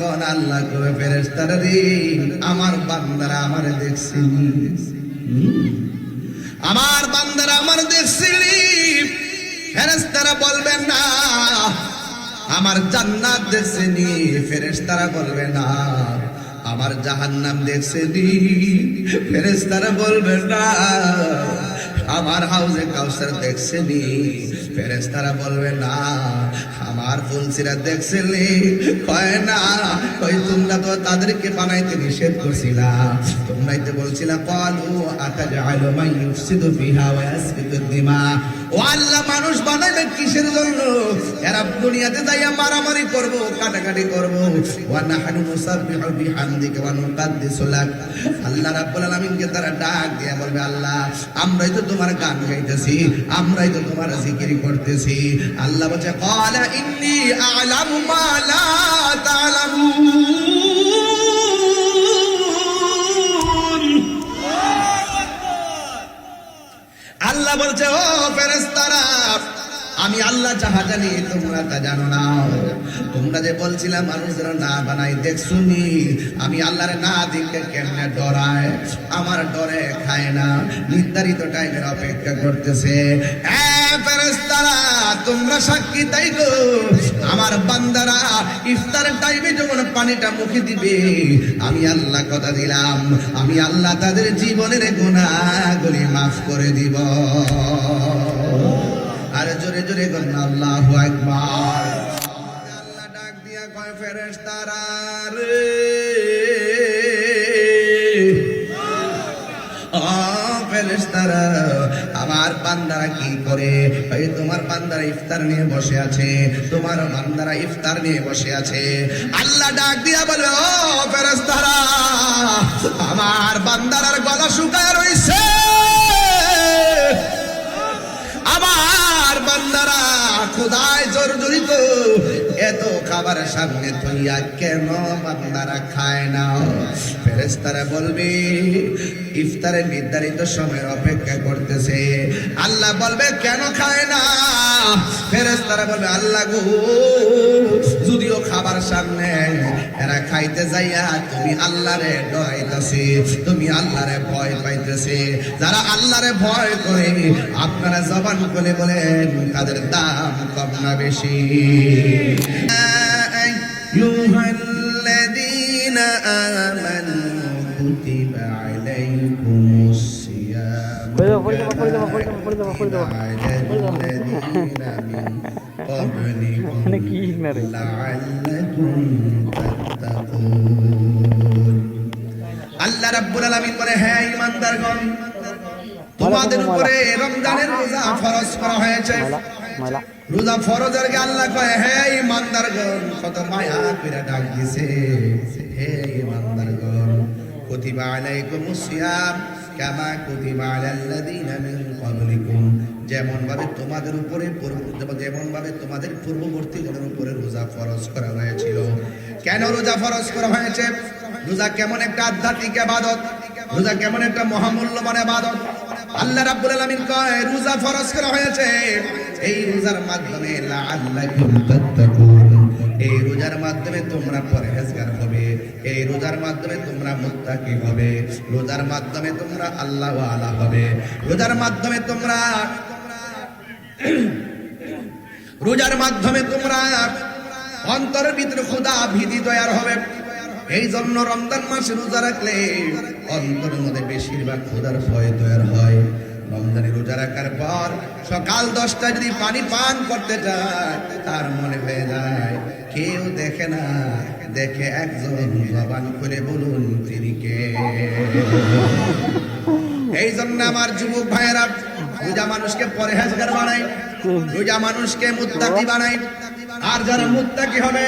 তখন আল্লাহ কবে ফেরেশতারা রে আমার বান্দারা আমার দেখছিনি, আমার বান্দারা আমার দেখছিনি। ফেরেশতারা বলবেন না আমার জান্নাত দেখছিনি, ফেরেশতারা বলবে না আমার জাহান্নাম দেখছিনি, ফেরেশতারা বলবে না আমার হাউজে কাউসার দেখছিনি, ফেরেশতারা বলবে না আমার ফুলসিরাত দেখছিলি। কয় না, কই তোমরা তো তাদেরকে বানাইতে নিষেধ করছিলা, তোমরাই তো বলছিলা ক্বালু আতাজআলু মান ইউফসিদু ফিহা ওয়া ইয়াসফিকু দিমা। ও আল্লাহ, মানুষ বানাইবে কিসের জন্য? এরা দুনিয়াতে যাইয়া মারামারি করব, কাটাকাটি করব। ওয়া নাহনু নুসাব্বিহু বিহামদিকা ওয়া নুকাদ্দিসু লাক। আল্লাহ রাব্বুল আলামিনকে তারা ডাক দিয়ে বলবে আল্লাহ আমরাই তো তোমার গান গাইতেছি, আমরাই তো তোমার জিকির করতেছি। আল্লাহ বলছে ক্বালা ইন্নী আ'লামু মা লা তা'লামুন। আল্লাহ বলছে ও ফেরেশতারা, আমি আল্লাহ যাহা জানি তোমরা তা জানো না। তোমরা যে বলছিলা মানুষ যেন না বানাই দেখছুনি, আমি আল্লাহরে না দেখে কেমনে ডরায়, আমার ডরে খায় না, নির্ধারিত টাইমের অপেক্ষা করতেছে। ফেরেশতারা তোমরা সাক্ষী তাই গো, আমার বান্দারা ইফতারের টাইমে যখন পানিটা মুখে দিবে আমি আল্লাহ কথা দিলাম, আমি আল্লাহ তাদের জীবনের গুনাহগুলি মাফ করে দিব। আর জোরে জোরে বলুন আল্লাহু আকবার। আল্লাহ ডাক দিয়া কয় ফেরেশতারা রে, ও ফেরেশতারা আমার বান্দারা কি করে? এই তোমার বান্দারা ইফতার নিয়ে বসে আছে, তোমার বান্দারা ইফতার নিয়ে বসে আছে। আল্লাহ ডাক দিয়া বলে ও ফেরেশতারা আমার বান্দারার গলা শুকায় রইছে, আমার বান্দারা খোদায় জর্জরিত, এত খাবার সামনে থইয়া কেন বান্দারা খায় না? ফেরেশতারা বলবে ইফতারের নির্ধারিত সময়ের অপেক্ষা করতেছে। আল্লাহ বলবে কেন খায় না? ফেরেশতারা বলবে আল্লাহ গো, যদিও খাবার সামনে এরা খাইতে যাইয়া তুমি আল্লাহরে ডরাইতেছে, তুমি আল্লাহরে ভয় পাইতেছে। যারা আল্লাহরে ভয় করে আপনারা জবান খুলে বলেন তাদের দাম কম না বেশি? আইয়ুহাল্লাযীনা আমানু কুতিবা আলাইকুমুস সিয়াম আল্লাহ রাব্বুল আলামিন বলে হে ঈমানদারগণ, তোমাদের উপরে রমজানের রোজা ফরজ করা হয়েছে। রোজা ফরজের কে আল্লাহ কয় হে ঈমানদারগণ, কত মায়া করে ডাক দিছে, হে ঈমানদারগণ কুতিবা আলাইকুমুস সিয়াম কামা কুতিবা আলাল্লাযীনা মিন ক্বাবলিকুম। যেমন ভাবে তোমাদের উপরে পূর্ববর্তীদের উপরে রোজা ফরজ করা হয়েছিল। কেন রোজা ফরজ করা হয়েছে? রোজা কেমন একটা আধ্যাত্মিক ইবাদত, রোজা কেমন একটা মহামূল্যবান ইবাদত। আল্লাহ রাব্বুল আলামিন কয় রোজা ফরজ করা হয়েছে এই রোজার মাধ্যমে লাআল্লাকুম তাত্তাকুন, এই রোজার মাধ্যমে তোমরা পরহেজগার হবে, এই রোজার মাধ্যমে তোমরা মুত্তাকি হবে, রোজার মাধ্যমে তোমরা আল্লাহ ওয়ালা হবে, রোজার মাধ্যমে তোমরা অন্তরের ভিতরে খোদা ভীতি তৈরি হবে। এই জন্য রমজান মাসে রোজা রাখলে অন্তরের মধ্যে বেশিরভাগ খোদার ভয় তৈরি হয়। রমজানে রোজা রাখার পর সকাল 10টায় যদি পানি পান করতে যায় তার মনে হয়ে যায় কেউ দেখে না, দেখে একজন, জবান খুলে বলুন তিনি কে? এই জন্য আমার যুবক ভাইয়েরা রোজা মানুষকে পরহেজগার বানায়, রোজা মানুষকে মুত্তাকি বানায়। আর যারা মুত্তাকি হবে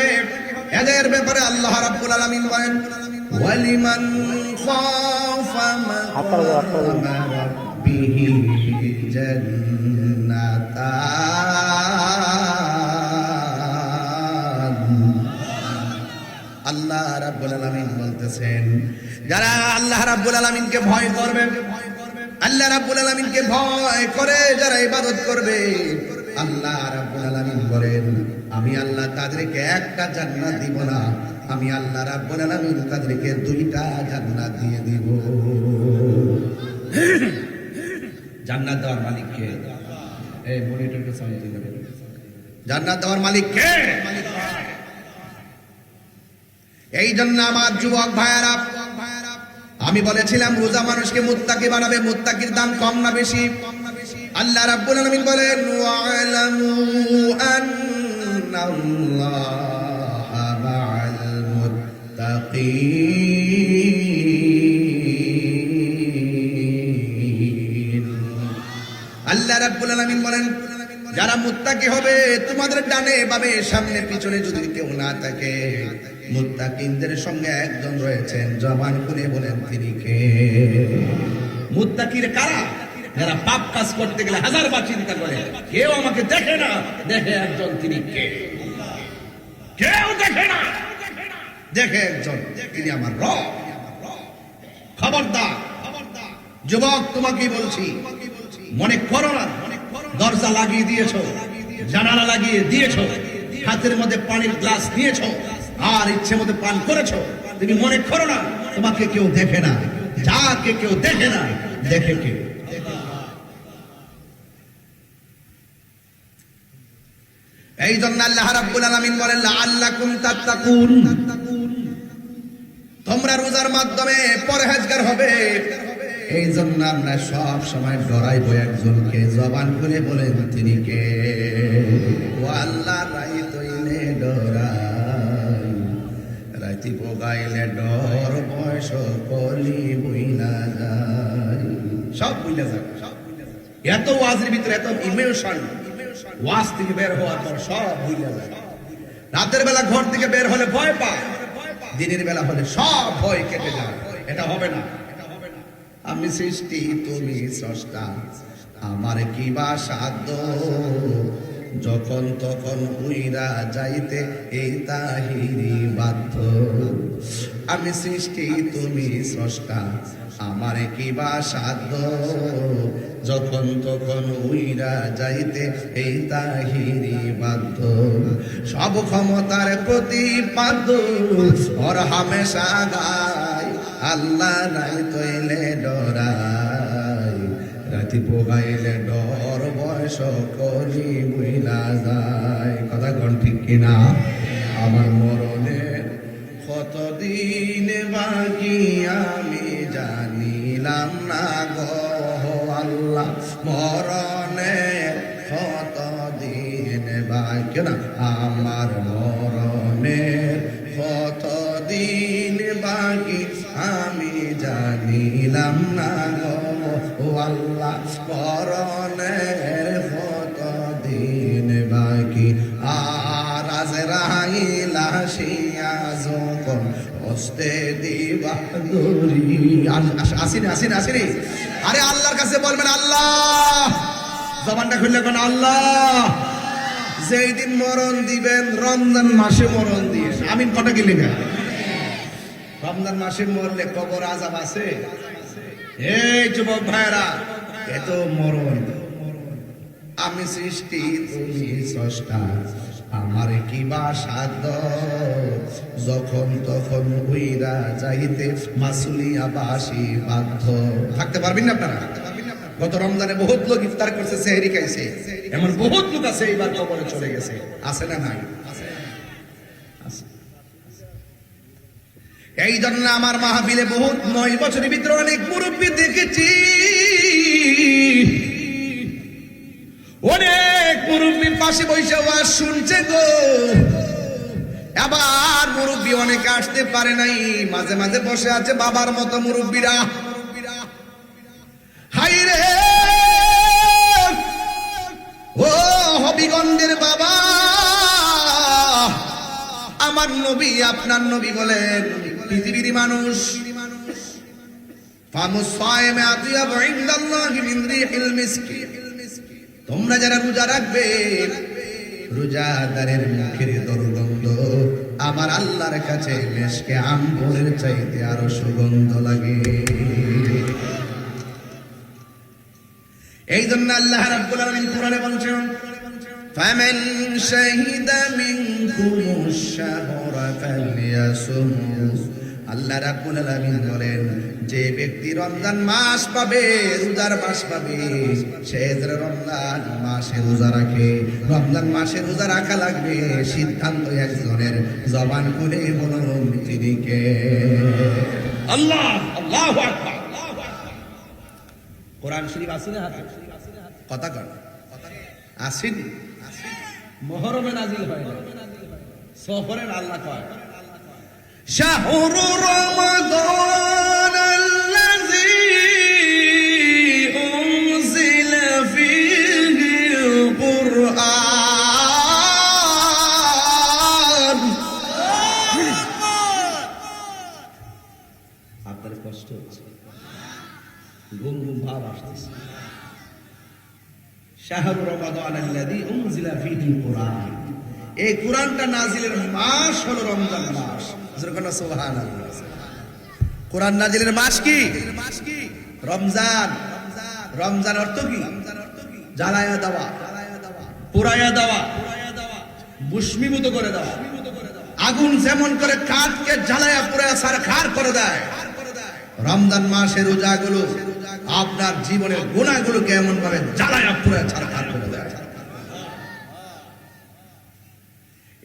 এদের ব্যাপারে আল্লাহ রাব্বুল আলামিন বলেন ওয়ালিমান খাফা মাকামা রাব্বিহি জান্নাতান। আল্লাহ রাব্বুল আলামিন বলতেছেন যারা আল্লাহ রাব্বুল আলামিনকে ভয় করবে, আল্লাহ রাব্বুল আলামিনকে ভয় করে যারা ইবাদত করবে আল্লাহ রাব্বুল আলামিন বলেন, আমি আল্লাহ তাদেরকে একটা জান্নাত দিব না, আমি আল্লাহ রাব্বুল আলামিন তাদেরকে দুইটা জান্নাত দিয়ে দিব। জান্নাত দেওয়ার মালিক কে? এই মনিটরকে সাউন্ড দিন। জান্নাত দেওয়ার মালিক কে? এই জন্য আমার যুবক ভাইয়েরা, আমি বলেছিলাম রোজা মানুষকে মুত্তাকি বানাবে। মুত্তাকির দাম কম না বেশি? আল্লাহ রাব্বুল আলামিন বলেন, ওয়া'লামু আন্নাল্লাহা মা'আল মুত্তাকিন। আল্লাহ রাব্বুল আলামিন বলেন, যারা মুত্তাকি হবে তোমাদের ডানে বামে সামনে পিছনে যদি কেউ না থাকে, মুত্তাকিনদের সঙ্গে একজন রয়েছেন, জবান খুলে বলেন তিনি কে? মুত্তাকির কারা? যারা পাপ কাজ করতে গেলে হাজারবার চিন্তা করে, কেউ আমাকে দেখে না, দেখে একজন, তিনি কে? কেউ দেখে না, দেখে একজন, তিনি আমার রব। খবরদার যুবক, তোমাকে বলছি, মনে করো না দরজা লাগিয়ে দিয়েছো, জানালা লাগিয়ে দিয়েছো, হাতের মধ্যে পানির গ্লাস নিয়েছো আর ইচ্ছে মতো পান করেছো, তুমি মনে করো না তোমাকে কেউ দেখে না। যাকে কেউ দেখে না, দেখে কে? এই জন্য আল্লাহ রাব্বুল আলামিন বলেন, লাআল্লাকুম তাত্তাকুন, তোমরা রোজার মাধ্যমে পরহেজগার হবে। এই জন্য আমরা সব সময় ডরাইব একজনকে, জবান খুলে বলেন তিনি কে? ও আল্লাহ, রাইত হইলে ডরাই, রাইতি পোগাইলে ডর, বয়স কলি বইলা যায়, সব বইলা যায়। এত ওয়াজের ভিতরে এত ইমোশন, ওয়াজ থেকে বের হওয়ার পর সব ভুলে যায়। রাতের বেলা ঘর থেকে বের হলে ভয় পায়, দিনের বেলা হলে সব ভয় কেটে যায়। এটা হবে না। আমি সৃষ্টি, তুমি স্রষ্টা, আমার কি বা সাধ্য, যখন তখন উইরা যাইতে এই তাহিরি বাধ্য। আমি সৃষ্টি, তুমি স্রষ্টা, আমার কি বা সাধ্য, যখন তখন উইরা যাইতে এই তাহিরি বাধ্য। সব ক্ষমতার প্রতিপাদ্য ওর হামেশা গায়, আল্লাহ নাই তৈলে ডরাই, রাতি পোগাইলে ডর, বয়স কলি বুইলা যায়। কথা কোন ঠিক কিনা? আমার মরণের কতদিন বাকি আমি জানিলাম না গো আল্লাহ, মরণের কতদিন বাকি, না আমার মরণের কতদিন বাকি আমি জানিলাম না গো আল্লাহ, মরণের কতদিন বাকি। আর আজরাইল আসিয়া যখন হস্তে দিবা দড়ি, আসিনি আসিনি আসিনি, আরে আল্লাহর কাছে বলবেন আল্লাহ, জবানটা খুললে কোন আল্লাহ, যেই দিন মরণ দিবেন রমজান মাসে মরণ দিয়ে। আমিন কটা গেলি না? রমজান মাসে মরলে কবর আযাব আছে? এই যুবক ভাইরা, এত মরণ। আমি সৃষ্টি, তুমি স্রষ্টা, আমার কি বা সাধ্য, যখন তখন উইরা যাইতে মাসুলিয়া বাসি বাধ্য। থাকতে পারবেন না আপনারা? গত রমজানে বহুত লোক ইফতার করছে, সেহরি খাইছে, এমন বহুত লোক আছে এইবার কবরে চলে গেছে, আছে না নাই? এই জন্য আমার মাহফিলে বহুত 9 বছরের ভিতরে অনেক মুরব্বী দেখেছি, অনেক মুরব্বীর পাশে বসে ওয়াজ শুনছে গো। আবার মুরব্বী অনেকে আসতে পারে নাই, মাঝে মাঝে বসে আছে বাবার মতো মুরব্বীরা। হাই রে ও হবিগঞ্জের বাবা, আমার নবী, আপনার নবী বলেন, পৃথিবীর মানুষ তোমরা যারা রোজা রাখবে, রোজাদারের মুখের দুর্গন্ধ আমার আল্লাহর কাছে মেশকে আম্বরের চাইতে আরো সুগন্ধ লাগে। এই জন্য আল্লাহ রাব্বুল আলামিন কোরআনে বলছেন, ফামান শাহিদা মিনকুমুশ শাহরা ফালইয়াসুমহু। আল্লাহ রাব্বুল আলামিন বলেন, যে ব্যক্তি রমজান মাস পাবে, রোজার মাস পাবে, সে যেন রমজান মাসে রোজা রাখে। রমজান মাসে রোজা রাখা লাগবে, সিদ্ধান্ত একজনের। জবান খুলে বলুন তিনি কে? আল্লাহ। আল্লাহু আকবার। কোরআন শরীফ আছে না হাতে? কথা কন আসেনি? মুহররমে নাজিল হয় না, সফরের আল্লাহ কয় শাহরু রমাদান আল্লাযী উনজিলা ফীহিল কুরআন। আপনার কষ্ট হচ্ছে, ঘুম ঘুম ভাব আসতেছে। শাহরু রমাদান আল্লাযী উনজিলা ফীহিল কুরআন, এই কোরআনটা নাজিলের মাস হলো রমজান মাস। সুবহানাল্লাহ। কোরআন নাজিলের মাস কি? রমজান। রমজান অর্থ কি? জ্বালায়া দেওয়া, পুরায়া দেওয়া, ভস্মীভূত করে দেওয়া। আগুন যেমন করে কাঠকে জ্বালায়া পুরায়া ছারখার করে দেয়, রমজান মাসে রোজাগুলো আপনার জীবনের গুনাহগুলোকে এমন ভাবে জ্বালায়া পুরায়া ছারখার করে দেয়।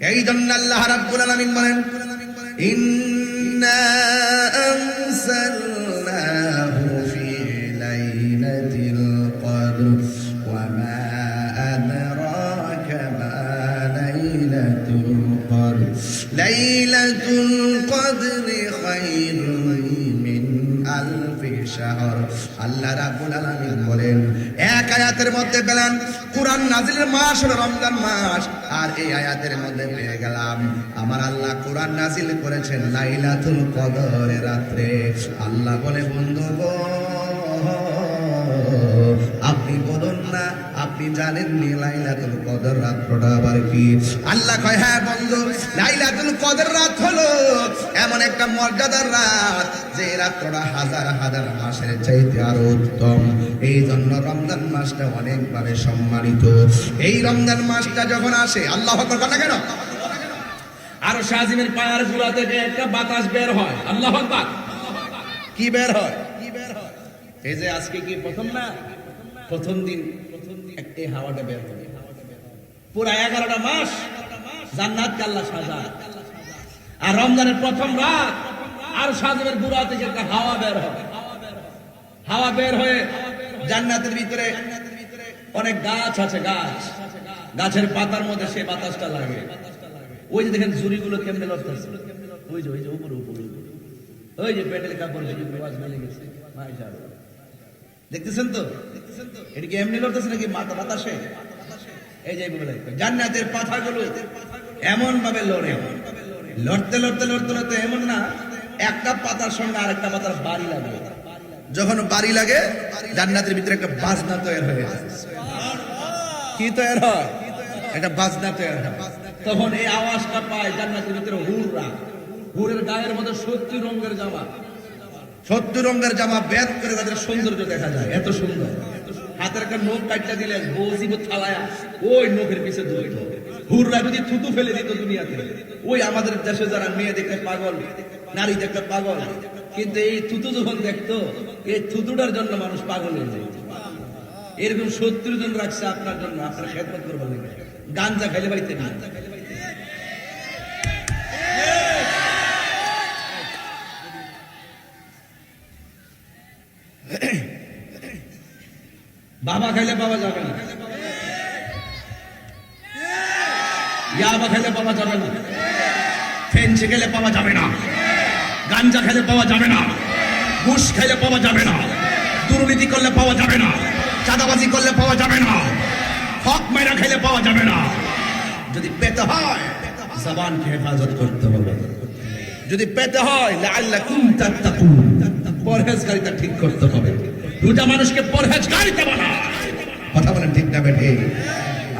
এই জন্য আল্লাহ রাব্বুল আলামিন বলেন, ইন্না আনসালনাহু ফি লাইলাতিল কদর ওয়া মা আদরাকা মা লাইলাতুল কদর লাইলাতুল কদরি খায়রুম মিন আলফি শাহর। আল্লাহ রাব্বুল আলামিন বলেন, এক আয়াতের মধ্যে পেলেন কোরআন নাজিলের মাস হলো রমজান মাস, আর এই আয়াতের মধ্যে পেয়ে গেলাম আমার আল্লাহ কোরআন নাজিল করেছেন লাইলাতুল কদরের রাত্রে। আল্লাহ বলে, বন্ধু গো, আপনি বলুন না, আপনি জানেন নি লাইলাতুল কদর রাতটা আবার কি? আল্লাহ কয়, হ্যাঁ বন্ধু, লাইলাতুল কদর রাত হলো এমন একটা মর্যাদার রাত, যে রাতটা হাজার হাজার মাসের চাইতে আরো উত্তম। এই জন্য রমজান মাসটা অনেকভাবে সম্মানিত। এই রমজান মাসটা যখন আসে, আল্লাহু আকবার কথা কেন? আর শাহজিমের পায়ের গুলা থেকে একটা বাতাস বের হয়। আল্লাহু আকবার। কি বের হয়? এই যে আজকে কি প্রথম না, প্রথম দিন এই হাওয়াটা বের হবে। পুরা 11টা মাস জান্নাতকে আল্লাহ সাজায়। আর রমজানের প্রথম রাত আর শাহজিমের গুড়া থেকে একটা হাওয়া বের হবে। হাওয়া বের হয়ে জান্নাতের ভিতরে অনেক গাছ আছে, গাছের পাতার মধ্যে সেই বাতাসটা লাগে। ওই যে দেখেন ঝুড়িগুলো কেমনে লড়তেছে, ওই যে উপরে উপরে ওই যে পেটের কাপড় মেলে গেছে, দেখতেছেন তো? এটা কি এমনি লড়তেছে নাকি বাতাসে? এই যে জান্নাতের পাতাগুলো এমন ভাবে লড়ে, লড়তে লড়তে লড়তে লড়তে এমন না একটা পাতার সঙ্গে আরেকটা পাতার বাড়ি লাগে। যখন বাড়ি লাগে, জান্নাতের ভিতরে একটা বাজনা তৈরি হয়ে যায়। কি তৈরি হয়? একটা বাজনা তৈরি হয়। তখন এই আওয়াজটা পায় জান্নাতের ভিতরে হুররা। হুরের গায়ের মধ্যে 70 রঙের জামা, 70 রঙের জামা বেদ করে তাদের সৌন্দর্য দেখা যায়, এত সুন্দর। হাতের একটা নখ কাটটা দিলে বসিব থালায়া ওই নখের পিছে দৌড়িত। হুররা যদি থুতু ফেলে দিত দুনিয়াতে, ওই আমাদের দেশে যারা মেয়ে দেখতে পাগল, নারী দেখতে পাগল, কিন্তু এই থুতু যখন দেখতো, এই থুতুটার জন্য মানুষ পাগল হয়ে যায়। এরকম 70 জন রাখছে আপনার জন্য, আপনার খেদমত করবার লাগে। গাঞ্জা খাইলে বাড়িতে না, বাবা খাইলে বাবা যাবে না, ইয়াবা খেলে পাওয়া যাবে না, ফেন্সি খেলে পাওয়া যাবে না, গাঞ্জা খেলে পাওয়া যাবে না, ঘুষ খেলে পাওয়া যাবে না, দুর্নীতি করলে পাওয়া যাবে না, চাঁদাবাজি করলে পাওয়া যাবে না, হক মাইরা খেলে পাওয়া যাবে না। যদি পেতে হয় জবানকে হেফাজত করতে হবে, যদি পেতে হয় লাআল্লাকুম তাত্তাকুন, পরহেজগারিতা ঠিক করতে হবে। রোজা মানুষকে পরহেজগারিতা বানায়। কথা বলেন ঠিক না বেঠে?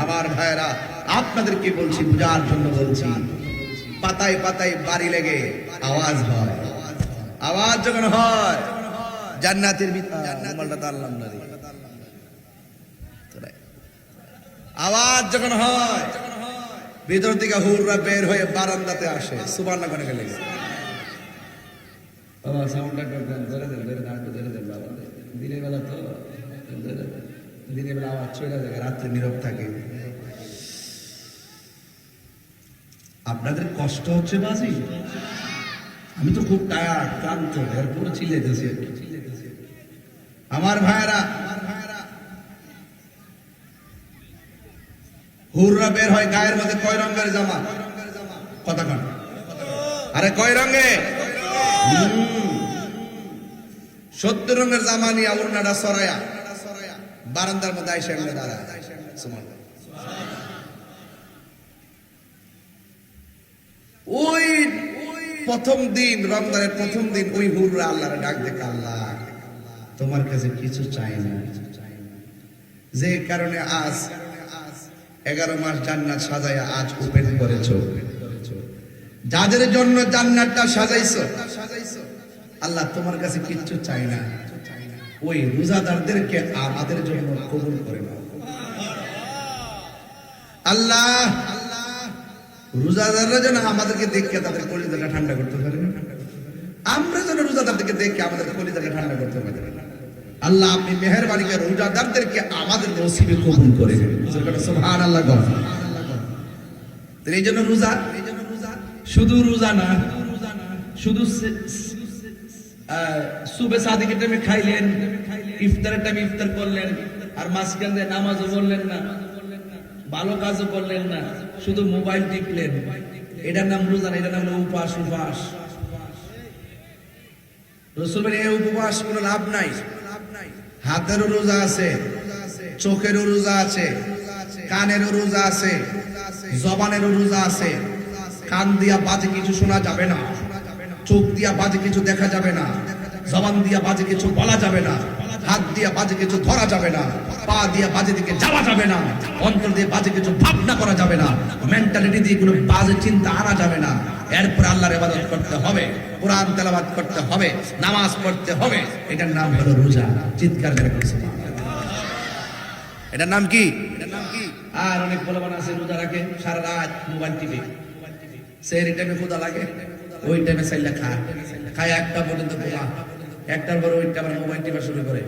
আমার ভাইরা, আপনাদেরকে বলছি, বুঝার জন্য বলছি। পাতায় পাতায় বাড়ি লেগে আওয়াজ হয়। আওয়াজ যখন হয় জান্নাতের ভিতরে, আওয়াজ যখন হয় ভিতর থেকে হুররা বের হয়ে বারান্দাতে আসে, সুবহানাল্লাহ করে গেলে বাবা সাউন্ডটা ধরে দেন, ধরে দেন বাবা। দিনের বেলা তো দিনের বেলা আওয়াজ চলে যায়, রাত্রে নীরব থাকে। আপনাদের কষ্ট হচ্ছে বাজি? আমি তো খুব টায়ার্ড, ক্লান্ত, এরপরে চিল্লাইতেছি। আমার ভাইয়েরা, হুররা বের হয়, গায়ের মধ্যে কয় রঙের জামা? কথা কন, আরে কয় রঙে? 70 রঙের জামা নিয়ে উন্নাটা সরাইয়া বারান্দার মধ্যে আইসা এমনি দাঁড়ায়। ওই প্রথম দিন, রমজানের প্রথম দিন, ওই হুররা আল্লাহর ডাক দেখে, আল্লাহ তোমার কাছে কিছু চাই না, যে কারণে আজ 11 মাস জান্নাত সাজাইয়া আজ ওপেন করেছো, যাদের জন্য জান্নাতটা সাজাইছো, আল্লাহ তোমার কাছে কিচ্ছু চাই না, ওই রোজাদারদেরকে আমাদের জন্য কবুল করে নাও। আল্লাহ রোজাদাররা যেন আমাদেরকে দেখে তাদের কলিজাটা ঠান্ডা করতে পারে, আমরা যেন রোজাদারদেরকে দেখে আমাদের কলিজাটা ঠান্ডা করতে পারি। আল্লাহ আপনি মেহেরবানি করে রোজাদারদেরকে আমাদের নসিবে কবুল করে নেন। সুবহানাল্লাহ। এই জন্য রোজা শুধু রোজা না, শুধু সুবে সাদিকের টাইমে খাইলেন, ইফতারের টাইমে ইফতার করলেন, আর মাঝখান দিয়ে নামাজও বললেন না, ভালো কাজও করলেন না, শুধু মোবাইল টিপলেন, এটার নাম রোজা না, এটার নাম হলো উপবাস। উপবাস রাসূল বলেন এই উপবাস কোনো লাভ নাই। হাতেরও রোজা আছে, চোখেরও রোজা আছে, কানেরও রোজা আছে, জবানেরও রোজা আছে। কান দিয়া বাজে কিছু শোনা যাবে না, চোখ দিয়া বাজে কিছু দেখা যাবে না, জবান দিয়া বাজে কিছু বলা যাবে না, হাত দিয়া বাজে কিছু ধরা যাবে না, পা দিয়া বাজে দিকে যাওয়া যাবে না, অন্তর দিয়ে বাজে কিছু ভাবনা করা যাবে না, মেন্টালিটি দিয়ে কোনো বাজে চিন্তা আনা যাবে না। এরপর আল্লাহর ইবাদত করতে হবে, কোরআন তেলাওয়াত করতে হবে, নামাজ পড়তে হবে। এটার নাম হলো রোজা। চিৎকার করে এটার নাম কি? আর অনেক বলবান আছে রোজা রাখে, সারা রাত মোবাইল টিপে, সেহরি টাইমে ক্ষুধা লাগে, ওই টাইমে চাইলে খায় 1টা পর্যন্ত ঘুমা, 1টার পরে ওইটা আবার মোবাইল টিপা শুরু করে,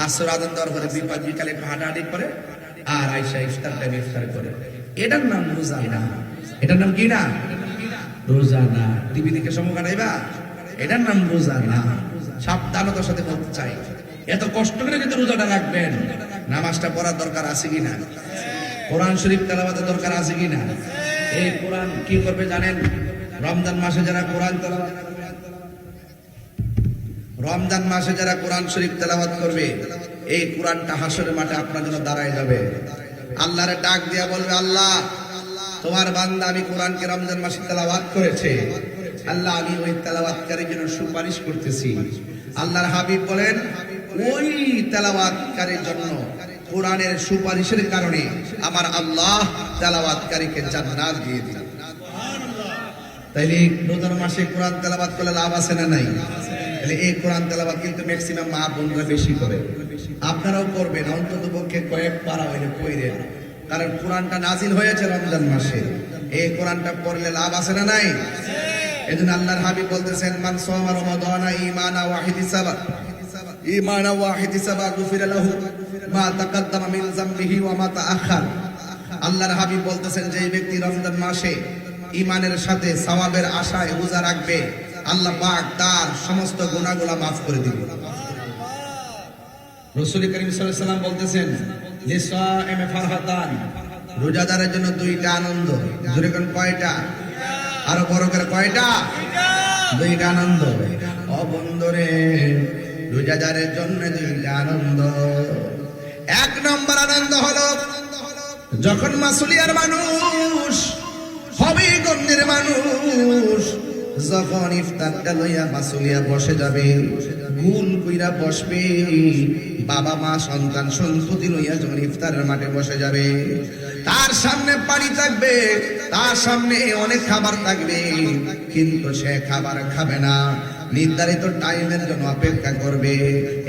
আসর আজান দেওয়ার পরে বিকালে একটু হাঁটাহাঁটি করে, আর আইসা ইফতার টাইমে ইফতার করে। এটার নাম রোজা না। এটার নাম কি না? রোজা না। টিভি দেখে সময় কাটাইবা, এটার নাম রোজা না। সাবধানতার সাথে বলতে চাই, এত কষ্ট করে যদি রোজাটা রাখবেন, নামাজটা পড়ার দরকার আছে কিনা? কোরআন শরীফ তেলাওয়াতের দরকার আছে কিনা? এই কোরআন কি করবে জানেন? রমজান মাসে যারা কোরআন তেলাওয়াত, রমজান মাসে যারা কোরআন শরীফ তেলাওয়াত করবে, এই কোরআনটা হাসরের মাঠে আপনার জন্য দাঁড়ায় যাবে। আল্লাহরে ডাক দিয়া বলবে, আল্লাহ তোমার বান্দা আমি কোরআনকে রমজান মাসে তেলাওয়াত করেছে, আল্লাহ আমি ওই তেলাওয়াতকারীর জন্য সুপারিশ করতেছি। আল্লাহর হাবিব বলেন, ওই তেলাওয়াতকারীর জন্য কোরআনের সুপারিশের কারণে আমার আল্লাহ তেলাওয়াতকারীকে জান্নাত দিয়ে দিলেন। তাইলে রোজার মাসে কোরআন তেলাওয়াত করলে লাভ আছে না নাই? তাহলে এই কোরআন তেলাওয়াত কিন্তু ম্যাক্সিমাম মা বোনরা বেশি করে, আপনারাও করবেন, অন্তত পক্ষে কয়েক পারা হইলে কইরেন, কারণ কোরআনটা নাজিল হয়েছে রমজান মাসে। এই কোরআনটা পড়লে লাভ আছে না নাই? এজন্য আল্লাহর হাবিব বলতেছেন, মান সামা রমাদানা ঈমানা ওয়া ইহতিসাবা গুফিরা লাহু মা তাকাদ্দামা মিন যামবিহি ওয়া মা তাআখার। আল্লাহর হাবিব বলতেছেন, যে ব্যক্তি রমজান মাসে ঈমানের সাথে সওয়াবের আশায় রোজা রাখবে, আল্লাহ পাক তার সমস্ত গুনাহগুলো মাফ করে দিবেন। রাসূল করিম সাল্লাল্লাহু আলাইহি ওয়াসাল্লাম বলতেছেন, লিসাইমি ফারহাতান, রোজাদারের জন্য 2টা আনন্দ। জোরে কোন কয়টা? আরো বড় করে কয়টা? 2টা আনন্দ। ও বন্ধুরে, রোজাদারের জন্য 2টা আনন্দ। 1 নম্বর আনন্দ হলো যখন মাসুলিয়ার মানুষ, হবিগঞ্জের মানুষ যখন ইফতারটা লইয়া মাসুলিয়া বসে যাবে, গুল কইরা বসবে, বাবা মা সন্তান সম্পত্তি লইয়া যখন ইফতারের মাঠে বসে যাবে, তার সামনে পানি থাকবে, তার সামনে অনেক খাবার থাকবে, কিন্তু সে খাবার খাবে না। নির্ধারিত টাইমের জন্য অপেক্ষা করবে।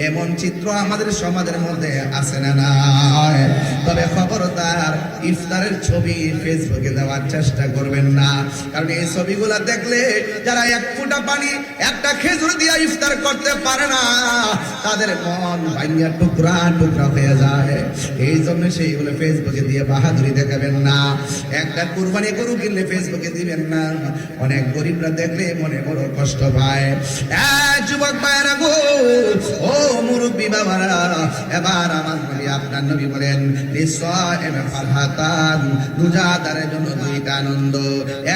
এমন চিত্র আমাদের সমাজের মধ্যে আছে না নাই? তবে খবরদার ইফতারের ছবি ফেসবুকে দেওয়ার চেষ্টা করবেন না, কারণ এই ছবিগুলা দেখলে যারা এক ফোঁটা পানি একটা খেজুর দিয়ে ইফতার করতে পারে না, তাদের মন ভাঙিয়া টুকরা টুকরা হয়ে যায়। এই জন্য সেইগুলো ফেসবুকে দিয়ে বাহাদুরি দেখাবেন না। একটা কুরবানি গরু কিনলে ফেসবুকে দিবেন না, অনেক গরিবরা দেখলে মনে বড় কষ্ট পায়। যুবক ভাইরা গো, ও মুরব্বী বাবারা, এবার আমার নবী আপনার নবী বলেন লিসাইমি ফারহাতান, রোজাদারের জন্য দুইটা আনন্দ।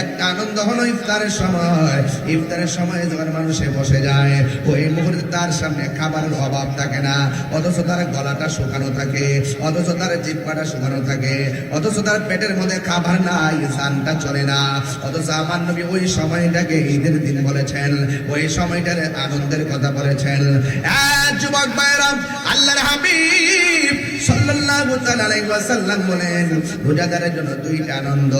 একটা আনন্দ হলো ইফতারের সময়। ইফতারের সময় যখন মানুষে বসে যায়, ওই মুহূর্তে তার সামনে খাবারের অভাব থাকে না, অথচ তার গলাটা শুকানো থাকে, অথচ তার জিহ্বাটা শুকানো থাকে, অথচ তার পেটের মধ্যে খাবার নাই, জানটা চলে না। অথচ আমার নবী ওই সময়টাকে ঈদের দিন বলেছেন, ওই সময়টার আনন্দের কথা বলেছেন। যুবক ভাইরা, আল্লাহর হাবিব সাল্লাল্লাহু তাআলা আলাইহি ওয়াসাল্লাম বলেন রোজাদারের জন্য দুইটা আনন্দ।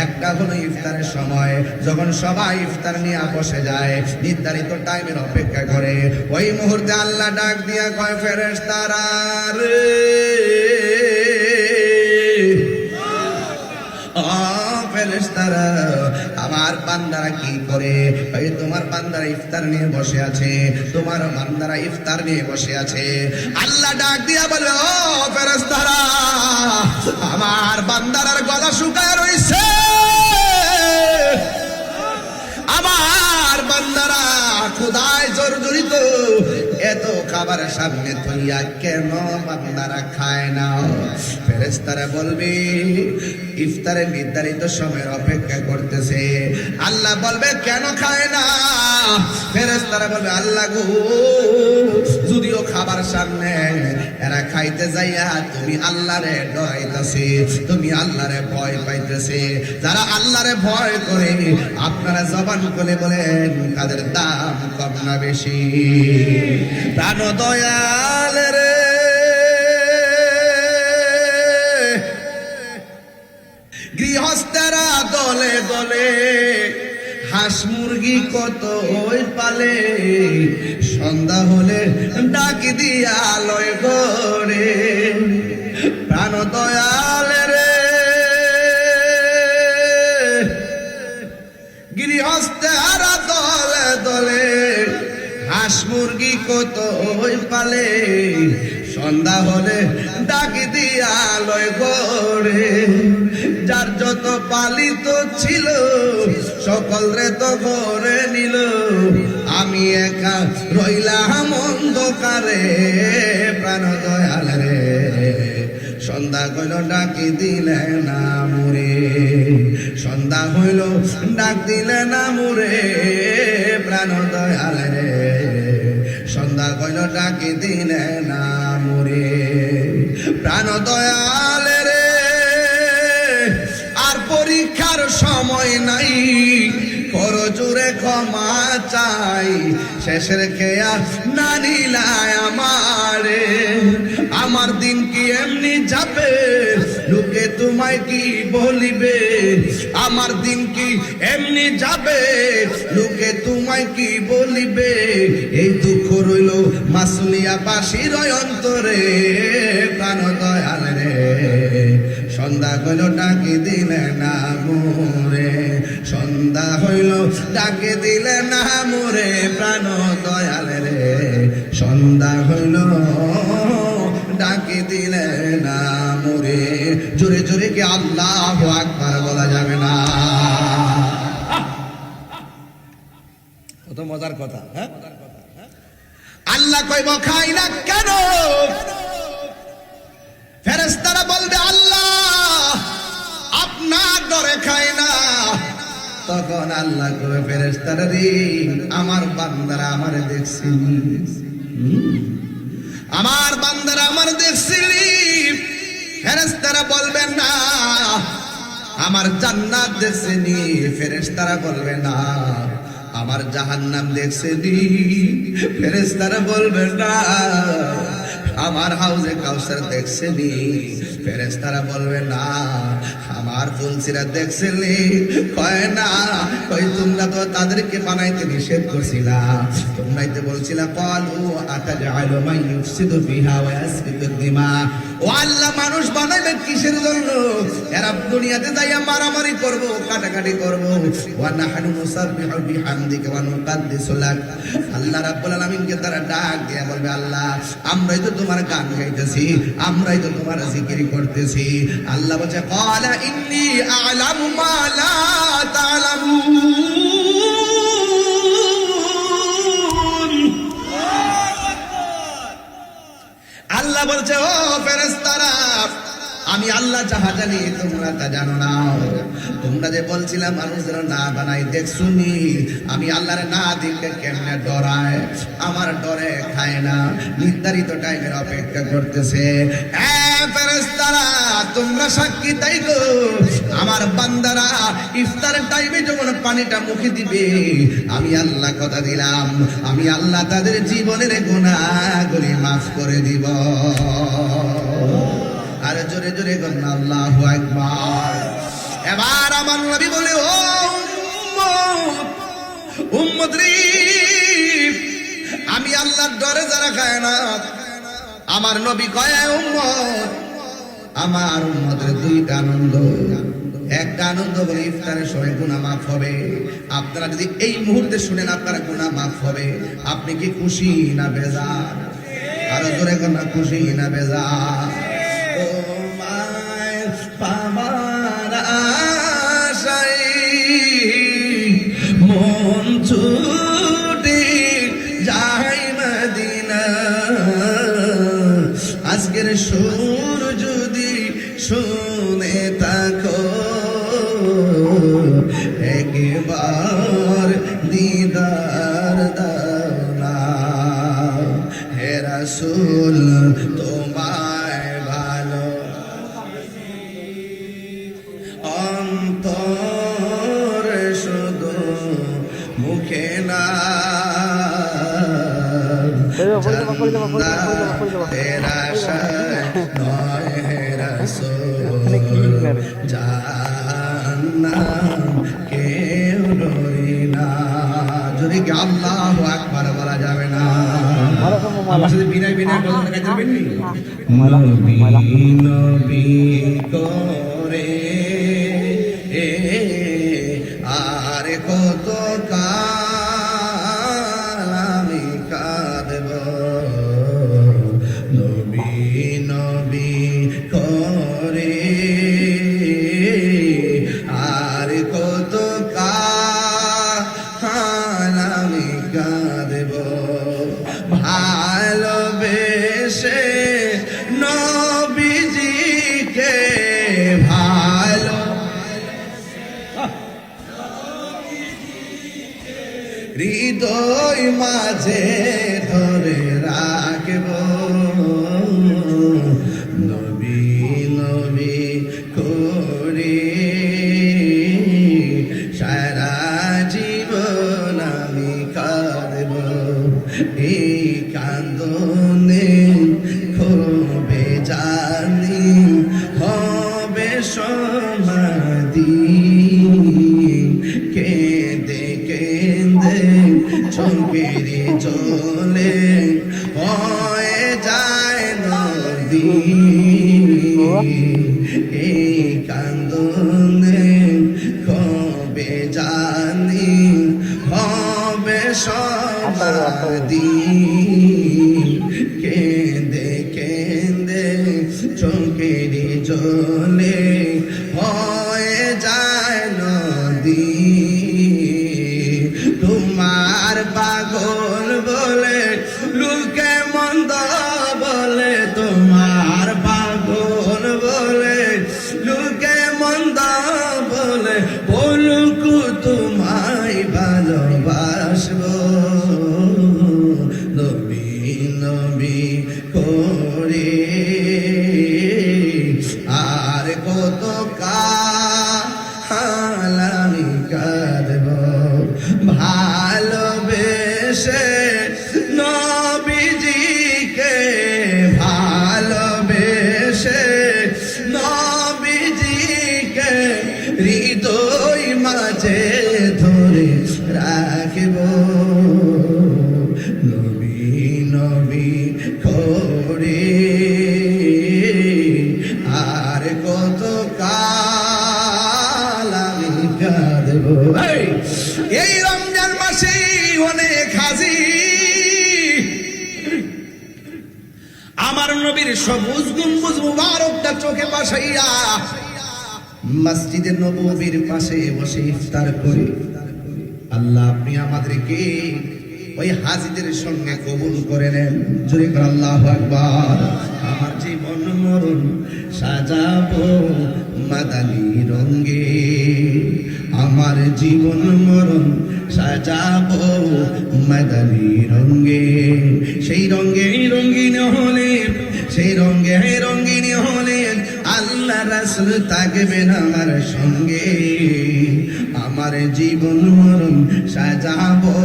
একটা হলো ইফতারের সময়, যখন সবাই ইফতার নিয়ে বসে যায়, নির্ধারিত টাইমের অপেক্ষা করে, ওই মুহূর্তে আল্লাহ ডাক দিয়া কয় ফেরেশতারা রে, ফেরেশতারা আমার বান্দারা কি করে? তোমার বান্দারা ইফতার নিয়ে বসে আছে, তোমার বান্দারা ইফতার নিয়ে বসে আছে। আল্লাহ ডাক দিয়া বলে, ও ফেরেশতারা, আমার বান্দারার গলা শুকায় রইছে, আমার বান্দারা ক্ষুধায় জর্জরিত, এত খাবার সামনে থইয়া কেন বান্দারা খায় না? ফেরেশতারা বলবে ইফতারের নির্ধারিত সময়ের অপেক্ষা করতেছে। আল্লাহ বলবে কেন খায় না? ফেরেশতারা বলবে আল্লাহ গো, যদিও খাবার সামনে, এরা খাইতে যাইয়া তুমি আল্লাহরে ডরাইতেছে, তুমি আল্লাহরে ভয় পাইতেছে। যারা আল্লাহরে ভয় করে আপনারা জবান খুলে বলেন তাদের দাম কম না বেশি? প্রাণ দয়াল রে, গৃহস্থেরা দলে দলে হাঁস মুরগি কত ওই পালে, সন্ধ্যা হলে ডাক দিয়া লয় ঘরে। প্রাণ দয়াল রে, গৃহস্থেরা দলে দলে হাঁস মুরগি কত ওই পালে, সন্ধ্যা হলে ডাক দিয়া লয় ঘরে। যার যত পালিত ছিল সকল রে তো ঘরে নিল, আমি একা রইলাম অন্ধকারে। প্রাণ দয়াল রে, সন্ধ্যা হইল ডাকি দিলে না মুরে, সন্ধ্যা হইল ডাক দিলে না মুরে। প্রাণ দয়াল রে, সন্ধ্যা হইল ডাকি দিলে না মুরে। প্রাণ দয়াল রে, আর পরীক্ষার সময় নাই, করো জোরে ক্ষমা চাই, শেষের খেয়া না নিলায় আমারে। আমার দিন কি এমনি যাবে, লোকে তোমায় কি বলিবে? আমার দিন কি এমনি যাবে, লোকে তোমায় কি বলিবে? এই দুঃখ রইল মাসুলিয়া বাসির অন্তরে। প্রাণ দয়াল রে, সন্ধ্যা হইল ডাকি দিলে না মোরে, সন্ধ্যা হইল ডাকি দিলে না মোরে। প্রাণ দয়াল রে, সন্ধ্যা হইল ডাকি দিলে না মোরে। জোরে জোরে কি আল্লাহু আকবার বলা যাবে না? কত মজার কথা। হ্যাঁ, আল্লাহ কইব খাই না কেন? ফেরেশতারা বলবে আল্লাহ আপনার ডরে খাই না। তখন আল্লাহ কবে ফেরেশতারা রে, আমার বান্দারা আমারে দেখছি, আমার বান্দারা আমার দেখছি। ফেরেশতারা বলবেন না আমার জান্নাত দেখছেনি, ফেরেশতারা বলবে না আমার জাহান্নাম দেখছেনি, ফেরেশতারা বলবে না আমার হাউজে কাউসার দেখছেনি? ফেরেশতারা বলবে না। আমার ফুলসিরা দেখছেনি? কয় না। কই তোমরা তো তাদেরকে বানাইতে নিষেধ করছিলা, তোমরাই তো বলছিলা ক্বালু আতাজআলু মান ইউফসিদু ফিহা ওয়া ইয়াসফিকু দিমা। ও আল্লাহ, মানুষ বানাইবে কিসের জন্য? এরা দুনিয়াতে যাইয়া মারামারি করব, কাটাকাটি করব। ওয়া নাহনু নুসাব্বিহু বিহামদিকা ওয়া নুকাদ্দিসু লাক। আল্লাহ রাব্বুল আলামিনকে তারা ডাক দিয়ে বলবে, আল্লাহ আমরাই তো তোমার গান গাইতেছি, আমরাই তো তোমার জিকির করতেছি। আল্লাহ বলছে ক্বালা ইন্নী আ'লামু মা লা তা'লামুন। আল্লাহ বলছে ও ফেরেশতারা, আমি আল্লাহ যাহা জানি তোমরা তা জানো না। তোমরা যে বলছিলাম মানুষের না বানাই, দেখছুনি আমি আল্লাহর না দিলে কেমনে ডরায়, আমার ডরে খায় না, নির্ধারিত টাইমের অপেক্ষা করতেছে। ফেরেশতারা তোমরা সাক্ষী তাই গো, আমার বান্দারা ইফতারের টাইমে যখন পানিটা মুখে দিবে, আমি আল্লাহ কথা দিলাম, আমি আল্লাহ তাদের জীবনের গুনাহগুলি মাফ করে দিব। আর জোরে জোরে বলুন আল্লাহু আকবার। এবার আমার নবী বলে, ও উম্মত রে, আমি আল্লাহর ডরে যারা খায় না, আমার নবী কয় উম্মত, আমার উম্মতের দুইটা আনন্দ। একটা আনন্দ বলে ইফতারের সময় গুনাহ মাফ হবে। আপনারা যদি এই মুহূর্তে শুনেন আপনারা গুনাহ মাফ হবে, আপনি কি খুশি না বেজার? আরো জোরে কোন খুশি না বেজার? পাবার আশায় মন ছুটে যাই মদিনা, আজকের সুর যদি শুনে থাকো, একবার দিদার দাও না। হে রাসূল তোমায় ভালো অন্তর শুধু মুখে না, তেরা নয় হে রাসূল জান্নাত কেউ ডরি না। যদি কি আল্লাহু আকবার বলা যাবে না? আমার সাথে বিনয় বিনয় বলতে কাজ করবেন নি? নবী নবী করে আর কত কাল আমি কাঁদব, নবী নবী করে আর কত কাল আমি কাঁদব। ভালোবেসে নবীজিকে ভালো হৃদয় মাঝে ধরে রাখব, নবী নবী করে সারা জীবন আমি কাঁদব। এই কান্দনে খুবে জানি হবে সমাধি, কেঁদে কেঁদে চোখের জলে হয়ে যায় নদী। এই কান্দনে কবে জানি হবে সমাধি, কেঁদে কেঁদে চোখের জলে হয়ে যায় নদী। তোমার পাগল বলে লোকে মন্দ বলে, তোমার পাগল বলে লোকে মন্দ বলে, বলুক তোমায় ভালোবাসবো, নবী নবী করে আর কত কাল আমি কাঁদব। ভালোবেসে নবীজিকে এই রমজান মাসে অনেক হাজি আমার নবীর সবুজ গম্বুজ মুবারকটা চোখে বাসাইয়া মসজিদে নববীর পাশে বসে ইফতার করে। আল্লাহ আপনি আমাদেরকে ওই হাজিদের সঙ্গে কবুল করে নেন। জোরে করে আল্লাহু আকবার। আমার জীবন মরণ সাজাবো মাদানী রঙে, আমার জীবন মরণ সাজাবো মাদানী রঙে। সেই রঙে রঙিন হলে, সেই রঙে রঙিন হলে আল্লাহ রাসূল থাকবেন আমার সঙ্গে। আমার জীবন মরণ সাজাবো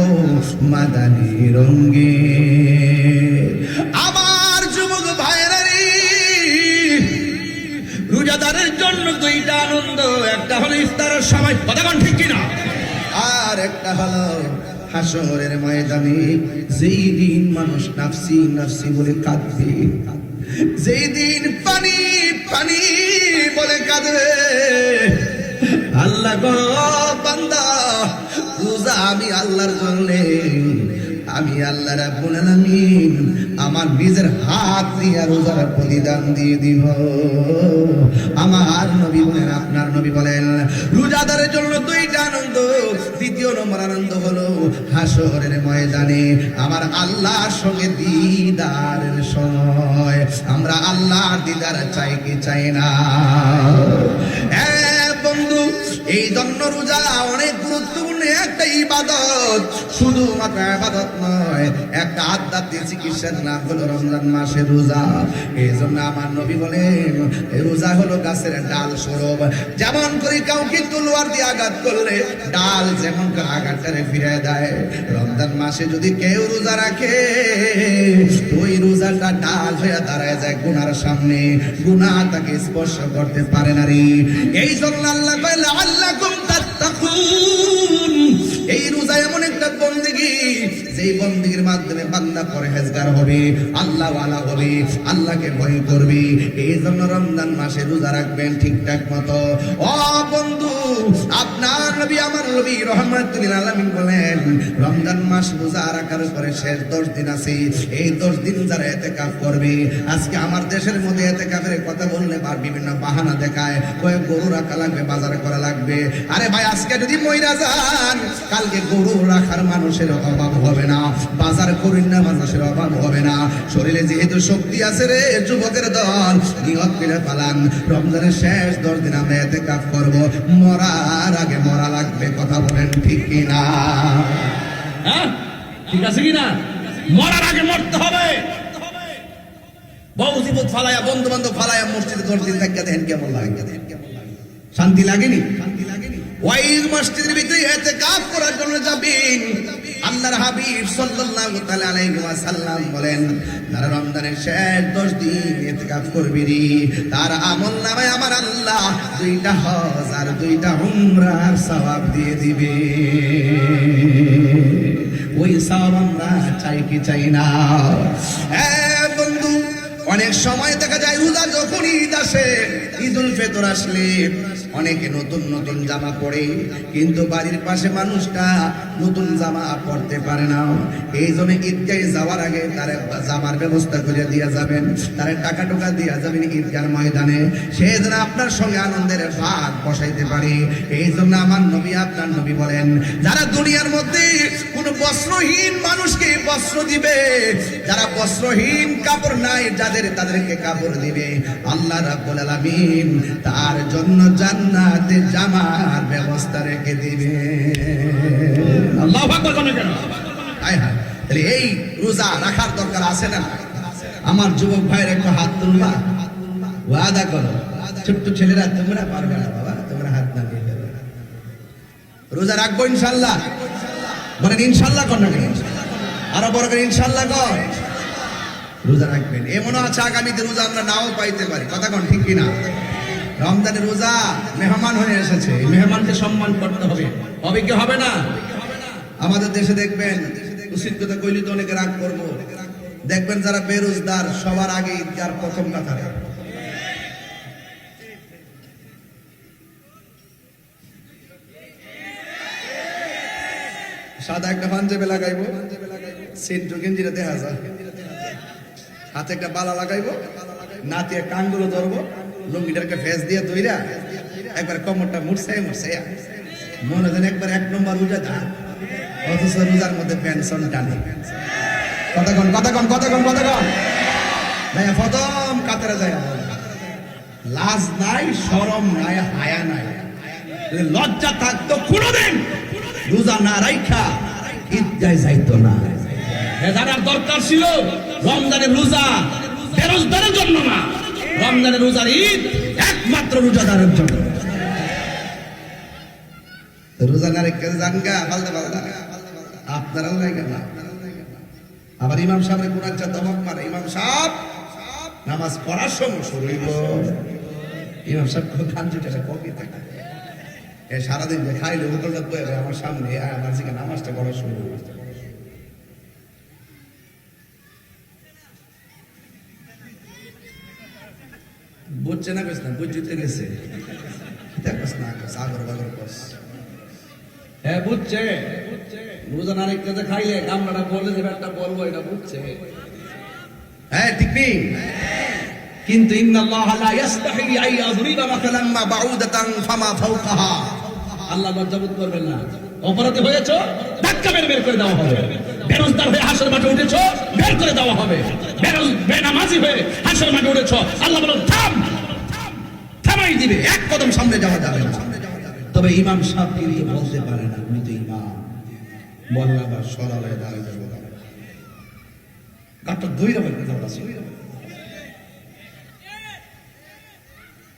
মাদানী রঙে। আমার যুবক ভাইরা রে, রোজাদারের জন্য দুইটা আনন্দ, একটা হলো ইফতারের সময়, কতক্ষণ ঠিক কিনা, আর একটা হলো হাসরের ময়দানে যেই দিন মানুষ নাফসি নাফসি বলে কাঁদবে, যেই দিন পানি পানি বলে কাঁদবে। আল্লাহ গো বান্দা, রোজা আমি আল্লাহর জন্য, আমি আল্লাহ রাব্বুল আলামিন আমার নিজের হাত দিয়ে রোজার প্রতিদান দিয়ে দিব। আমার নবী বলেন, আপনার নবী বলেন, রোজাদারের জন্য দুইটা আনন্দ। দ্বিতীয় নম্বর আনন্দ হলো হাসরের ময়দানে আমার আল্লাহর সঙ্গে দিদারের সময়। আমরা আল্লাহর দিদার চাই কি চাই না? বন্ধু, এই জন্য রোজা অনেক গুরুত্বপূর্ণ একটা ইবাদত। শুধুমাত্র ইবাদত নয়, একটা আধ্যাত্মিক চিকিৎসার নাম হলো রমজান মাসের রোজা। এই জন্য আমার নবী বলেন, রোজা হলো গাছের ডাল স্বরূপ। যেমন করে কাউকে তলোয়ার দিয়ে আঘাত করলে ডাল যেমন করে আঘাতটারে ফিরে দেয়, রমজান মাসে যদি কেউ রোজা রাখে ওই রোজাটা ডাল হয়ে দাঁড়ায় যায় গুনার সামনে, গুনাহ তাকে স্পর্শ করতে পারে না রে। এই জন্য আল্লাহ কয় লাআল্লাকুম তাত্তাকুন। এই রোজা এমন একটা বন্দেগী, যেই বন্দেগীর মাধ্যমে বান্দা পরহেজগার হবে, আল্লাহ ওয়ালা হবে, আল্লাহকে ভয় করবে। এই জন্য রমজান মাসে রোজা রাখবেন ঠিকঠাক মতো। ও বন্ধু, আপনার নবী আমার নবী রাহমাতুল লিল আলামিন বলেন, রমজান মাস রোজা রাখার পরে শেষ 10 দিন আছে, এই 10 দিন যারা ইতিকাফ করবে। আজকে আমার দেশের মধ্যে ইতিকাফের কথা বললে আর বিভিন্ন বাহানা দেখায়, কয় গরু রাখা লাগবে, বাজার করা লাগবে। আরে ভাই, আজকে যদি মইরা যান, কালকে গরু রাখার মানুষের অভাব হবে না, বাজার করেন না মানুষের অভাব হবে না। শরীরে যেহেতু শক্তি আছে রে যুবকের দল, নিয়ত করে পালান, রমজানের শেষ 10 দিন আমরা ইতিকাফ করব। মরার আগে মরা লাগবে, কথা বলেন ঠিক কিনা? হ্যাঁ, ঠিক আছে কিনা? মরার আগে মরতে হবে। বহু জীবত ফালায়া, বন্ধু বান্ধব ফালায়া মসজিদে 10 দিন থাকিয়া দেখেন কেমন লাগে, শান্তি লাগেনি? ওই মসজিদের ভিতরে ইতিকাফ করার জন্য যাবেন। আল্লাহর হাবিব সাল্লাল্লাহু তাআলা আলাইহি ওয়াসাল্লাম বলেন, যারা রমজানের শেষ 10 দিন ইতিকাফ করবে রে, তার আমলনামায় আমার আল্লাহ 2টা হজ আর 2টা উমরার সওয়াব দিয়ে দিবে। ওই সওয়াব আমরা চাই কি চাই না? হ্যাঁ বন্ধু, অনেক সময় দেখা যায় রোজা যখন ঈদ আসে, ঈদুল ফিতর আসলে অনেকে নতুন নতুন জামা পরে, কিন্তু বাড়ির পাশে মানুষটা নতুন জামা পরতে পারে না। এই জন্য ঈদগাহে যাওয়ার আগে তার জামার ব্যবস্থা করে দিয়ে যাবেন, তার টাকা টোকা দিয়ে যাবেন ঈদগার ময়দানে, সে যেন আপনার সঙ্গে আনন্দের ভাগ বসাইতে পারে। এই জন্য আমার নবী, আপনার নবী বলেন, যারা দুনিয়ার মধ্যে কোন বস্ত্রহীন মানুষকে বস্ত্র দিবে, যারা বস্ত্রহীন কাপড় নাই যাদের, তাদেরকে কাপড় দিবে, আল্লাহ রাব্বুল আলামিন তার জন্য জান্নাতে জামার ব্যবস্থা রেখে দিবে। আল্লাহু আকবার কোন কেন? হায় হায়, তাহলে এই রোজা রাখার দরকার আছে না? আমার যুবক ভাইয়ের একটা হাত তুলবা, ওয়াদা করো, ছোট্ট ছেলেরা তোমরা পারবে না বাবা, তোমরা হাত না দিয়ে দেবে। রোজা রাখবো ইনশাআল্লাহ, বলেন ইনশাআল্লাহ কর না কেন? আরো বড় করে ইনশাআল্লাহ কর। রোজা রাখবেন, এমনও আছে আগামীতে রোজা আমরা নাও পাইতে পারি, কথা কোন ঠিক কিনা? রমজানের রোজা মেহমান হয়ে এসেছে, এই মেহমানকে সম্মান করতে হবে, হবে কি হবে না? আমাদের দেশে দেখবেন, উচিত কথা কইলে তো অনেকে রাগ করবো, দেখবেন যারা বেরোজগার সবার আগে ঈদগার প্রথম কাতারে। সাদা একটা পাঞ্জাবি লাগাইবো, সেন্টু গেঞ্জিটা দেখা যায়, হাতে একটা বালা লাগাইবো, নাতে কানগুলো ধরবো, লুঙ্গিটাকে ফেস দিয়ে দইরা একবার কোমরটা মুড়ছে মনে হয় একবার 1 নম্বর রোজা দা, অথচ রোজার মধ্যে পেনশন টানে। কতক্ষণ ভাইয়া প্রথম কাতারে যায়, লাজ নাই, শরম নাই, হায়া নাই। লজ্জা থাকতো কোনোদিন রোজা না রাইখা ঈদগায় যাইতো না। জানার দরকার ছিল রমজানের রোজা বেরোজগারের জন্য না, রমজানের রোজার ঈদ একমাত্র রোজাদারের জন্য। রোজা না রেখে জানগা পাল্টা আপনারাও জায়গা না। আবার ইমাম সাহেবের কোন একটা দমক মারে, ইমাম সাহেব নামাজ পড়ার সময় শুরু হইল, ইমাম সাহেব খান যেটা কপি থাকে সারাদিন যে খাইলে উকলটা বয়ে আমার সামনে আমার দিকে নামাজটা পড়া শুরু হইল। বুঝছে না কইস না, বুঝতে গেছে না সাগর বাগর কস। হ্যাঁ বুঝছে, রোজা না রেখে যে খাইলে গামলাটা বললে যে একটা বলবো, এটা বুঝছে। হ্যাঁ ঠিক নেই, কিন্তু ইন্নাল্লাহ লা ইস্তাহি আন ইয়াযরিবা মাসালান মা বাউদাতান ফামা ফাওকাহা, আল্লাহ লজ্জাবোধ করবেন না। অপরাধী হয়েছো, ধাক্কা মেরে বের করে দেওয়া হবে। বেরোজগার হয়ে হাসর মাঠে উঠেছো, বের করে দেওয়া হবে। বেনামাজি হয়ে হাসর মাঠে উঠেছো, আল্লাহ বলেন থাম, থামাই দিবে, 1 কদম সামনে যাওয়া যাবে না। তবে ইমাম সাহেব কিন্তু বলতে পারে না আমি তো ইমাম, বললা বা সরালে দাঁড়ায় যাবো, গাটটা দুই রকমের কথা আছে।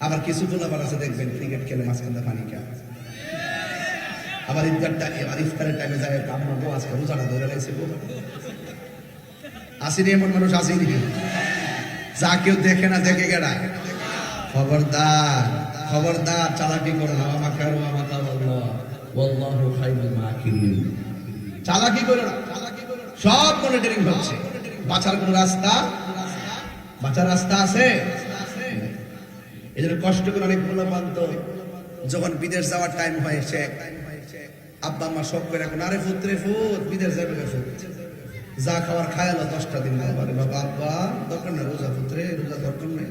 আবার কিছু গোলাবার আছে দেখবেন ক্রিকেট খেলে মাঝখানে পানি খায়, আবার ইফতারের টাইমে যায় আমরা বউ আজকে রোজাটা ধরে লাগছে, আসেনি এমন মানুষ আসেনি, যা কেউ দেখে না দেখে গেড়া। খবরদার চালাকি করো না, চালাকি করো না, সব মনিটরিং হচ্ছে। বাঁচার কোন বাঁচার রাস্তা আছে? এই জন্য কষ্ট করে অনেক মূল্যবান্ত যখন বিদেশ যাওয়ার টাইম হয়, সে আব্বা আম্মা সব করে এখন আরে ফুত্রে ফুত বিদেশ যাবে, যা খাওয়ার খায়ালো 10টা দিন বাবা আব্বা দরকার না, রোজা পুত্রে রোজা দরকার নেই,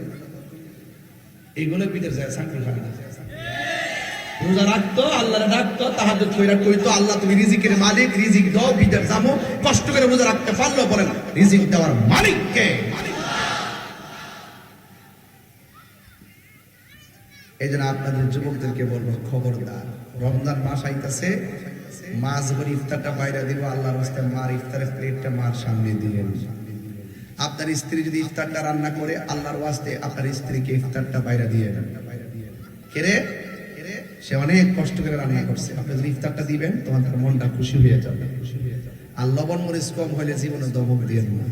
এইগুলো বিদেশ যায় চাকরি খায় না। রোজা রাখতো, আল্লাহরে ডাকতো, তাহাজ্জুদ কইরা কইতো আল্লাহ তুমি রিজিকের মালিক, রিজিক দাও, বিদেশ যাবো। কষ্ট করে রোজা রাখতে পারলো, বলেন রিজিক দেওয়ার মালিক কে? এই জন্য আপনাদের যুবকদেরকে বলবো খবরদার, রমজান মাস আইতাছে, মাছ ভরে ইফতারটা বাইরে দিব, আল্লাহর রাস্তায় মার ইফতারের প্লেটটা মার সামনে দিলেন। আপনার স্ত্রী যদি ইফতারটা রান্না করে আল্লাহর ওয়াস্তে আপনার স্ত্রীকে ইফতারটা বাইরে দিয়ে দেন। কেরে সে অনেক কষ্ট করে রান্না করছে, আপনি যদি ইফতারটা দিবেন তোমার মনটা খুশি হয়ে যাবে। আর লবণ মরিচ কম হইলে জীবনে দমক দিয়ে না,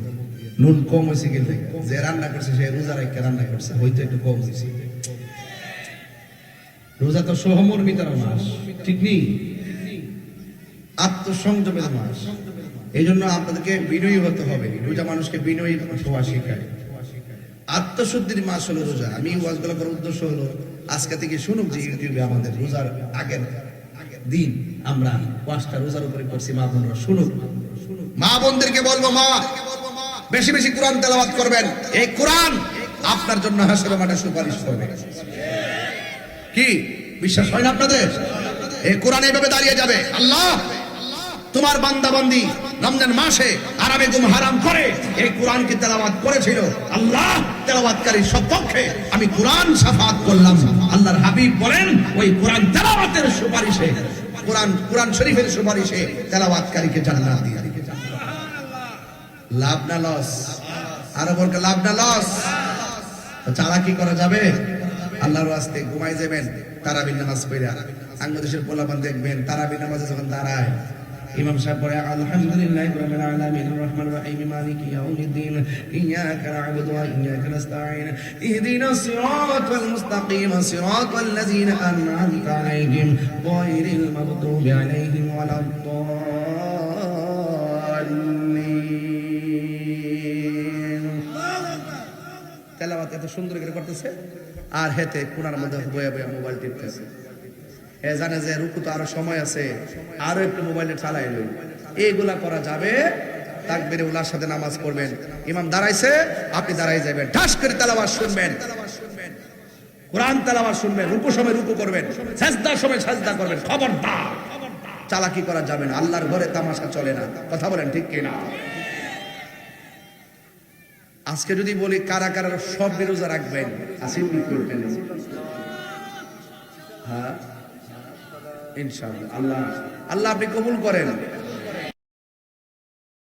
নুন কম হয়েছে কিন্তু যে রান্না করছে সে রোজা রেখে রান্না করছে, হয়তো একটু কম হয়েছে। রোজা তো সহমর্মিতার মাস, ঠিক নেই, আত্মসংযমের মাস। এই জন্য আপনাদেরকে বিনয়ী হতে হবে। রোজা মানুষকে বিনয়ী হওয়া শেখায়। আত্মশুদ্ধির মাস হলো রোজা। আমি ওয়াজগুলো করার উদ্দেশ্য হলো আজকে থেকে শুনুক যে ইউটিউবে আমাদের রোজার আগের দিন আমরা ওয়াজটা রোজার উপরে করছি, মা বোনরা শুনুক। মা বোনদেরকে বলবো মা বেশি বেশি কোরআন তেলাওয়াত করবেন, এই কোরআন আপনার জন্য হাসরের মাঠে সুপারিশ করবে। কি বিশ্বাস হয় না আপনাদের? এই কোরআন এইভাবে দাঁড়িয়ে যাবে, আল্লাহ তোমার বান্দা বান্দি রমজান মাসে আরামে ঘুম হারাম করে এই কোরআনকে তেলাওয়াত করেছিল, আল্লাহ তেলাওয়াতকারীর সপক্ষে আমি কোরআন শাফাত করলাম। আল্লাহর হাবিব বলেন ওই কোরআন তেলাওয়াতের সুপারিশে, কোরআন শরীফের সুপারিশে তেলাওয়াতকারীকে জান্নাত দিয়ে লাভ না লস? আরো বলকে লাভ না লস? চালাকি করা যাবে? আল্লাহর ওয়াস্তে ঘুমাই যাবেন তারাবির নামাজ পড়া। বাংলাদেশের পোলাপান দেখবেন তারাবির নামাজে যখন দাঁড়ায় ইমাম সাহেব পড়ে আলহামদুলিল্লাহি রাব্বিল আলামিন রহমানির রহিম মালিকি ইয়াউমিদ্দিন ইয়াকা না'বুদু ওয়া ইয়াকা নাস্তাঈন ইহদিনাস সিরাতাল মুস্তাকিম সিরাতাল লাযিনা আন'আমতা আলাইহিম গায়রিল মাগদুবি আলাইহিম ওয়ালাদ-দাল্লিন। তেলাওয়াত এত সুন্দর করে করতেছে আর হেতে কোনার মধ্যে বয়া বয়া মোবাইল টিপতেছে। এ জানে যে রুকু তো আরো সময় আছে, আরো একটু মোবাইলে চালাই লই। এইগুলা করা যাবে। তাকবীরে উলার সাথে নামাজ পড়বেন, ইমাম দাঁড়াইছে আপনি দাঁড়াই যাবেন, ঠাস করে তেলাওয়াত শুনবেন, কোরআন তেলাওয়াত শুনবেন, রুকু সময় রুকু করবেন, সাজদার সময় সাজদা করবেন। খবরদার চালাকি করা যাবে না, আল্লাহর ঘরে তামাশা চলে না। কথা বলেন ঠিক কিনা? আজকে যদি বলি কারা কারা সব রোজা রাখবেন, আসিফ কি করবেন? হ্যাঁ ইনশাআল্লাহ। আল্লাহ আল্লাহ আপনি কবুল করেন।